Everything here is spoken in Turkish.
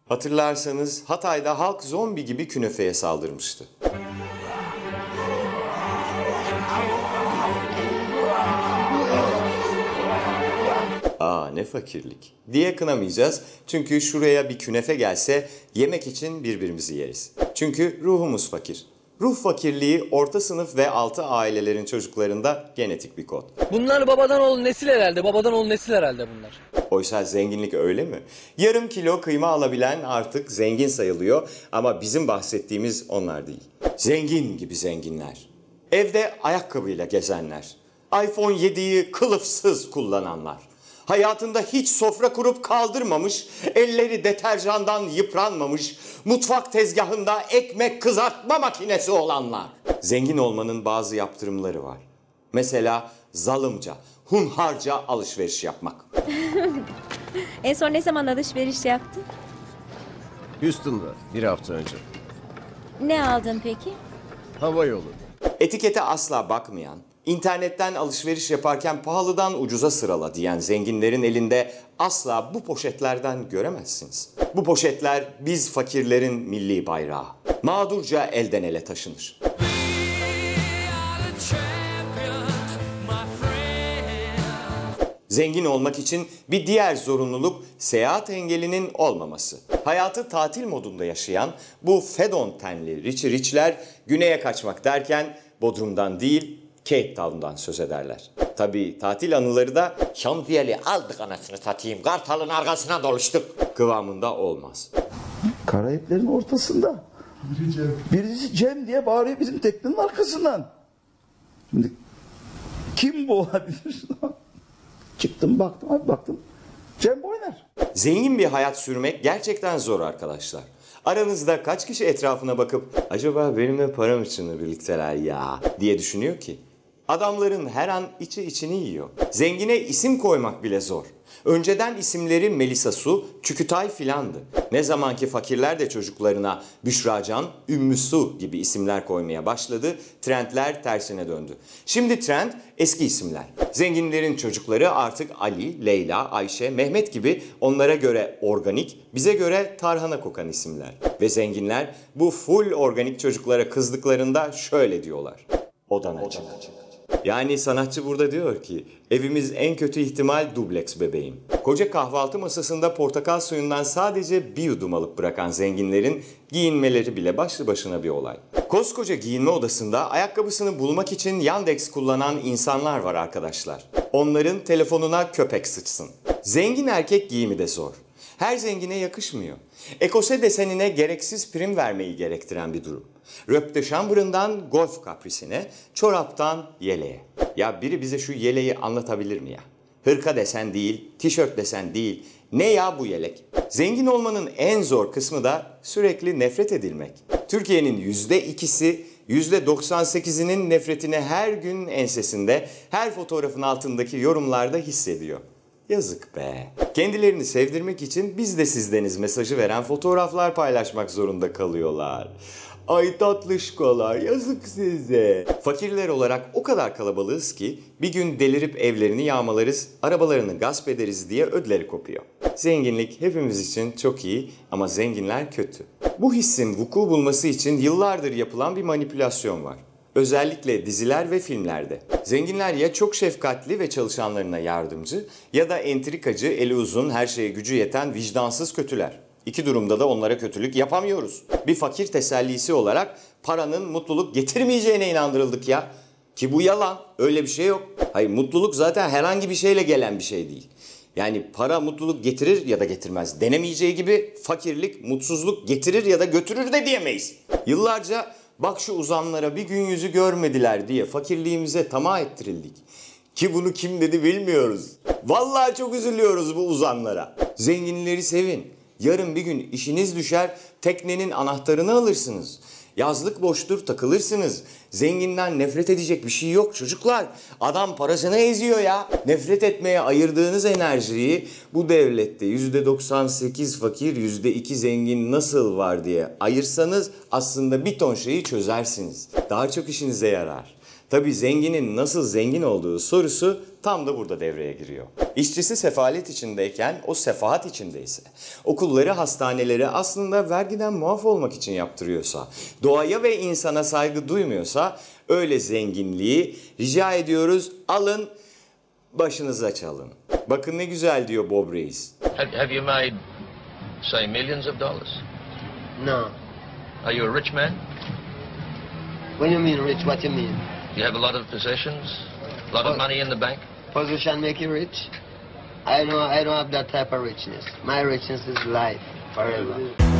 Hatırlarsanız Hatay'da halk zombi gibi künefeye saldırmıştı. Ne fakirlik diye kınamayacağız. Çünkü şuraya bir künefe gelse yemek için birbirimizi yeriz. Çünkü ruhumuz fakir. Ruh fakirliği orta sınıf ve altı ailelerin çocuklarında genetik bir kod. Bunlar babadan oğul nesil herhalde. Babadan oğul nesil herhalde bunlar. Oysa zenginlik öyle mi? Yarım kilo kıyma alabilen artık zengin sayılıyor ama bizim bahsettiğimiz onlar değil. Zengin gibi zenginler. Evde ayakkabıyla gezenler. iPhone 7'yi kılıfsız kullananlar. Hayatında hiç sofra kurup kaldırmamış, elleri deterjandan yıpranmamış, mutfak tezgahında ekmek kızartma makinesi olanlar. Zengin olmanın bazı yaptırımları var. Mesela zalimce, hunharca alışveriş yapmak. En son ne zaman alışveriş yaptın? Houston'da bir hafta önce. Ne aldın peki? Hava yolu. Etikete asla bakmayan, İnternetten alışveriş yaparken pahalıdan ucuza sırala diyen zenginlerin elinde asla bu poşetlerden göremezsiniz. Bu poşetler biz fakirlerin milli bayrağı. Mağdurca elden ele taşınır. Zengin olmak için bir diğer zorunluluk seyahat engelinin olmaması. Hayatı tatil modunda yaşayan bu fedon tenli Richie Rich'ler güneye kaçmak derken Bodrum'dan değil, Cape Town'dan söz ederler. Tabii tatil anıları da şantiyeli aldık anasını satayım, Kartal'ın arkasına doluştuk kıvamında olmaz. Karayiplerin ortasında. Birisi Cem diye bağırıyor bizim teknenin arkasından. Şimdi kim bu olabilir? Çıktım baktım. Cem Boyner. Zengin bir hayat sürmek gerçekten zor arkadaşlar. Aranızda kaç kişi etrafına bakıp acaba benimle param için mi birlikteler ya diye düşünüyor ki? Adamların her an içi içini yiyor. Zengine isim koymak bile zor. Önceden isimleri Melisa Su, Çükütay filandı. Ne zamanki fakirler de çocuklarına Büşracan, Ümmü Su gibi isimler koymaya başladı, trendler tersine döndü. Şimdi trend eski isimler. Zenginlerin çocukları artık Ali, Leyla, Ayşe, Mehmet gibi onlara göre organik, bize göre tarhana kokan isimler. Ve zenginler bu full organik çocuklara kızdıklarında şöyle diyorlar: odana çık. Yani sanatçı burada diyor ki evimiz en kötü ihtimal dubleks bebeğim. Koca kahvaltı masasında portakal suyundan sadece bir yudum alıp bırakan zenginlerin giyinmeleri bile başlı başına bir olay. Koskoca giyinme odasında ayakkabısını bulmak için Yandex kullanan insanlar var arkadaşlar. Onların telefonuna köpek sıçsın. Zengin erkek giyimi de zor. Her zengine yakışmıyor. Ekose desenine gereksiz prim vermeyi gerektiren bir durum. Röp de chamber'ından golf kaprisine, çoraptan yeleğe. Ya biri bize şu yeleği anlatabilir mi ya? Hırka desen değil, tişört desen değil. Ne ya bu yelek? Zengin olmanın en zor kısmı da sürekli nefret edilmek. Türkiye'nin %2'si, %98'inin nefretini her gün ensesinde, her fotoğrafın altındaki yorumlarda hissediyor. Yazık be. Kendilerini sevdirmek için biz de sizdeniz mesajı veren fotoğraflar paylaşmak zorunda kalıyorlar. Ay tatlışkolar, yazık size. Fakirler olarak o kadar kalabalığız ki bir gün delirip evlerini yağmalarız, arabalarını gasp ederiz diye ödleri kopuyor. Zenginlik hepimiz için çok iyi ama zenginler kötü. Bu hissin vuku bulması için yıllardır yapılan bir manipülasyon var. Özellikle diziler ve filmlerde. Zenginler ya çok şefkatli ve çalışanlarına yardımcı ya da entrikacı, eli uzun, her şeye gücü yeten vicdansız kötüler. İki durumda da onlara kötülük yapamıyoruz. Bir fakir tesellisi olarak paranın mutluluk getirmeyeceğine inandırıldık ya. Ki bu yalan, öyle bir şey yok. Hayır, mutluluk zaten herhangi bir şeyle gelen bir şey değil. Yani para mutluluk getirir ya da getirmez denemeyeceği gibi fakirlik mutsuzluk getirir ya da götürür de diyemeyiz. Yıllarca bak şu uzanlara bir gün yüzü görmediler diye fakirliğimize tamah ettirildik. Ki bunu kim dedi bilmiyoruz. Vallahi çok üzülüyoruz bu uzanlara. Zenginleri sevin. Yarın bir gün işiniz düşer, teknenin anahtarını alırsınız. Yazlık boştur, takılırsınız. Zenginden nefret edecek bir şey yok çocuklar. Adam parasını eziyor ya. Nefret etmeye ayırdığınız enerjiyi bu devlette %98 fakir, %2 zengin nasıl var diye ayırsanız aslında bir ton şeyi çözersiniz. Daha çok işinize yarar. Tabii zenginin nasıl zengin olduğu sorusu tam da burada devreye giriyor. İşçisi sefalet içindeyken o sefahat içindeyse, okulları, hastaneleri aslında vergiden muaf olmak için yaptırıyorsa, doğaya ve insana saygı duymuyorsa öyle zenginliği rica ediyoruz alın başınıza çalın. Bakın ne güzel diyor Bob Reis. Have you made, say, millions of dollars? No. Are you a rich man? When you mean rich, what you mean? Do you have a lot of possessions? A lot of money in the bank? Position make you rich? I don't have that type of richness. My richness is life, forever.